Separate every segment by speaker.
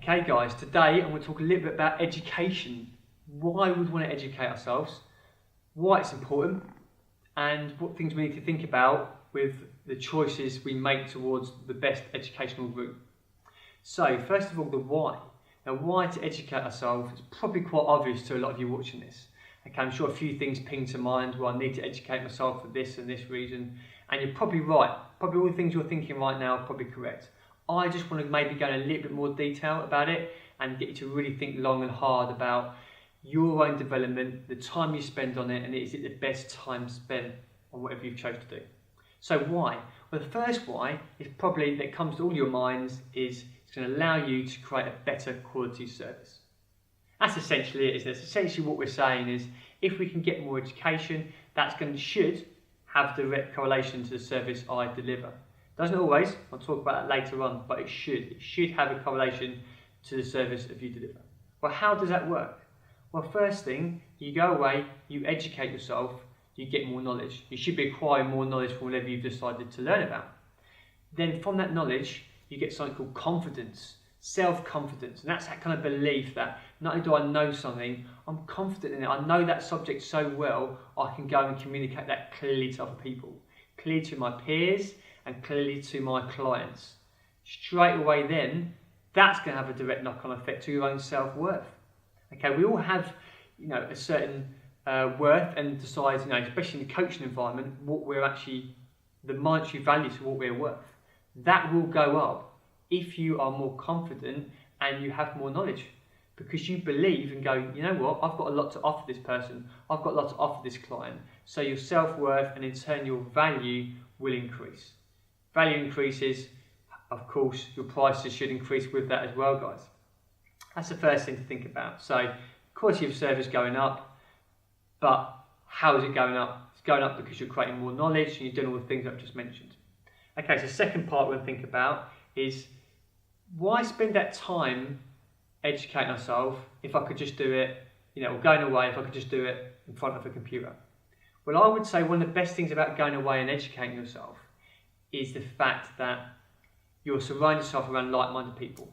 Speaker 1: Okay guys, today I'm going to talk a little bit about education, why we want to educate ourselves, why it's important, and what things we need to think about with the choices we make towards the best educational route. So first of all, the why. Now why to educate ourselves is probably quite obvious to a lot of you watching this. Okay, I'm sure a few things ping to mind, well I need to educate myself for this and this reason, and you're probably right, probably all the things you're thinking right now are probably correct. I just want to maybe go in a little bit more detail about it and get you to really think long and hard about your own development, the time you spend on it, and is it the best time spent on whatever you've chosen to do. So why? Well, the first why is probably that comes to all your minds is it's going to allow you to create a better quality service. That's essentially it, isn't it? That's essentially what we're saying is if we can get more education, should have direct correlation to the service I deliver. Doesn't always, I'll talk about that later on, but it should have a correlation to the service that you deliver. Well, how does that work? Well, first thing, you go away, you educate yourself, you get more knowledge. You should be acquiring more knowledge from whatever you've decided to learn about. Then from that knowledge, you get something called confidence, self-confidence, and that's that kind of belief that not only do I know something, I'm confident in it. I know that subject so well, I can go and communicate that clearly to other people, clearly to my peers, and clearly to my clients. Straight away then, that's going to have a direct knock-on effect to your own self-worth. Okay, we all have, a certain worth and decide, especially in the coaching environment, what we're actually, the monetary value to what we're worth. That will go up if you are more confident and you have more knowledge. Because you believe and go, you know what, I've got a lot to offer this person, I've got a lot to offer this client. So your self-worth and in turn your value will increase. Value increases, of course, your prices should increase with that as well, guys. That's the first thing to think about. So, quality of service going up, but how is it going up? It's going up because you're creating more knowledge and you're doing all the things I've just mentioned. Okay, so second part we're going to think about is why spend that time educating ourselves if I could just do it, or going away if I could just do it in front of a computer? Well, I would say one of the best things about going away and educating yourself is the fact that you're surrounding yourself around like-minded people.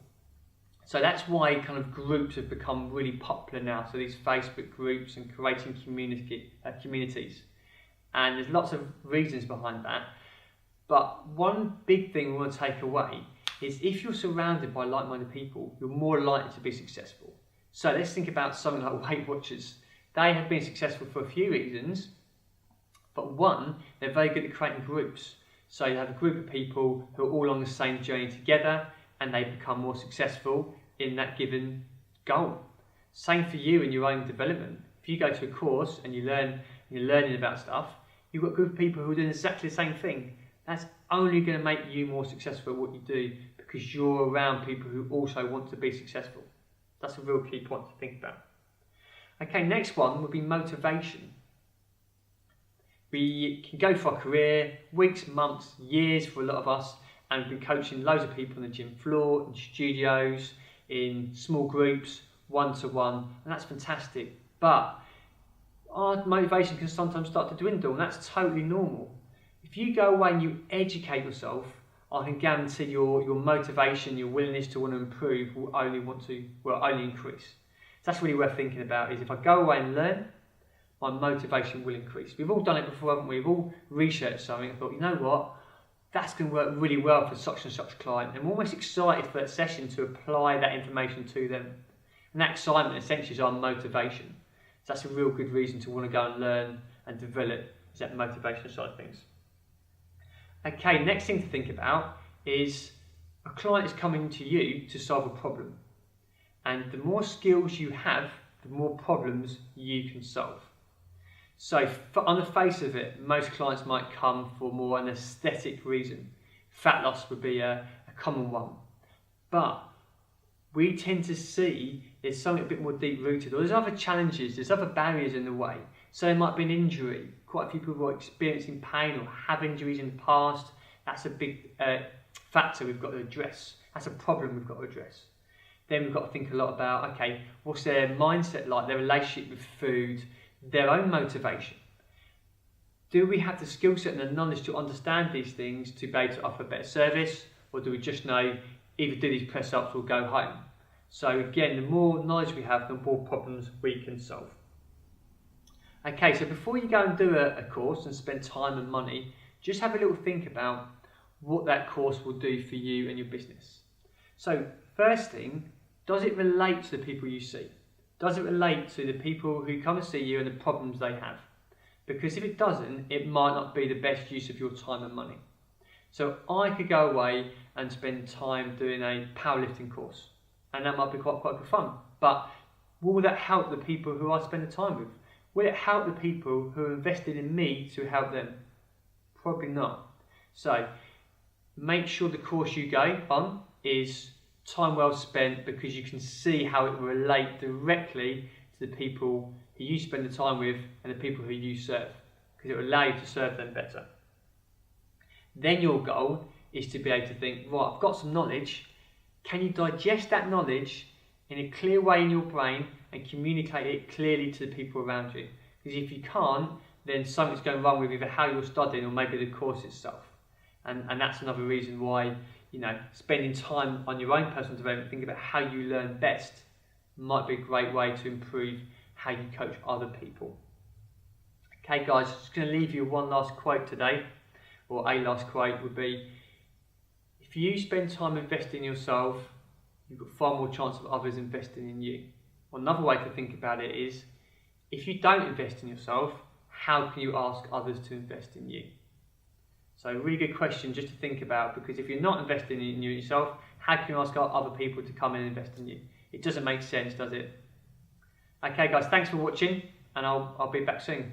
Speaker 1: So that's why kind of groups have become really popular now. So these Facebook groups and creating communities. And there's lots of reasons behind that. But one big thing we want to take away is if you're surrounded by like-minded people, you're more likely to be successful. So let's think about something like Weight Watchers. They have been successful for a few reasons, but one, they're very good at creating groups. So you have a group of people who are all on the same journey together and they become more successful in that given goal. Same for you in your own development. If you go to a course and you're learning about stuff, you've got a group of people who are doing exactly the same thing. That's only going to make you more successful at what you do because you're around people who also want to be successful. That's a real key point to think about. Okay, next one would be motivation. We can go for our career, weeks, months, years for a lot of us, and we've been coaching loads of people on the gym floor, in studios, in small groups, one-to-one, and that's fantastic. But our motivation can sometimes start to dwindle, and that's totally normal. If you go away and you educate yourself, I can guarantee your motivation, your willingness to want to improve will only increase. So that's really worth thinking about, is if I go away and learn, my motivation will increase. We've all done it before, haven't we? We've all researched something and thought, you know what, that's going to work really well for such and such client. And we're almost excited for that session to apply that information to them. And that excitement essentially is our motivation. So that's a real good reason to want to go and learn and develop, is that motivation side of things. Okay, next thing to think about is a client is coming to you to solve a problem. And the more skills you have, the more problems you can solve. So on the face of it, most clients might come for more an aesthetic reason. Fat loss would be a common one. But we tend to see there's something a bit more deep rooted, or there's other challenges, there's other barriers in the way. So there might be an injury. Quite a few people are experiencing pain or have injuries in the past. That's a big factor we've got to address. That's a problem we've got to address. Then we've got to think a lot about, okay, what's their mindset like, their relationship with food, their own motivation. Do we have the skill set and the knowledge to understand these things to be able to offer better service, or do we just know either do these press ups or go home? So again, the more knowledge we have, the more problems we can solve. Okay, so before you go and do a course and spend time and money, just have a little think about what that course will do for you and your business. So first thing, does it relate to the people you see? Does it relate to the people who come and see you and the problems they have? Because if it doesn't, it might not be the best use of your time and money. So I could go away and spend time doing a powerlifting course, and that might be quite good fun. But will that help the people who I spend the time with? Will it help the people who are invested in me to help them? Probably not. So make sure the course you go on is time well spent, because you can see how it will relate directly to the people who you spend the time with and the people who you serve, because it will allow you to serve them better. Then your goal is to be able to think, right, I've got some knowledge. Can you digest that knowledge in a clear way in your brain and communicate it clearly to the people around you? Because if you can't, then something's going wrong with either how you're studying or maybe the course itself. And that's another reason why, spending time on your own personal development, thinking about how you learn best, might be a great way to improve how you coach other people. Okay guys, just going to leave you one last quote today, or a last quote would be, if you spend time investing in yourself, you've got far more chance of others investing in you. Or another way to think about it is, if you don't invest in yourself, how can you ask others to invest in you? So a really good question just to think about, because if you're not investing in yourself, how can you ask other people to come in and invest in you? It doesn't make sense, does it? Okay guys, thanks for watching, and I'll be back soon.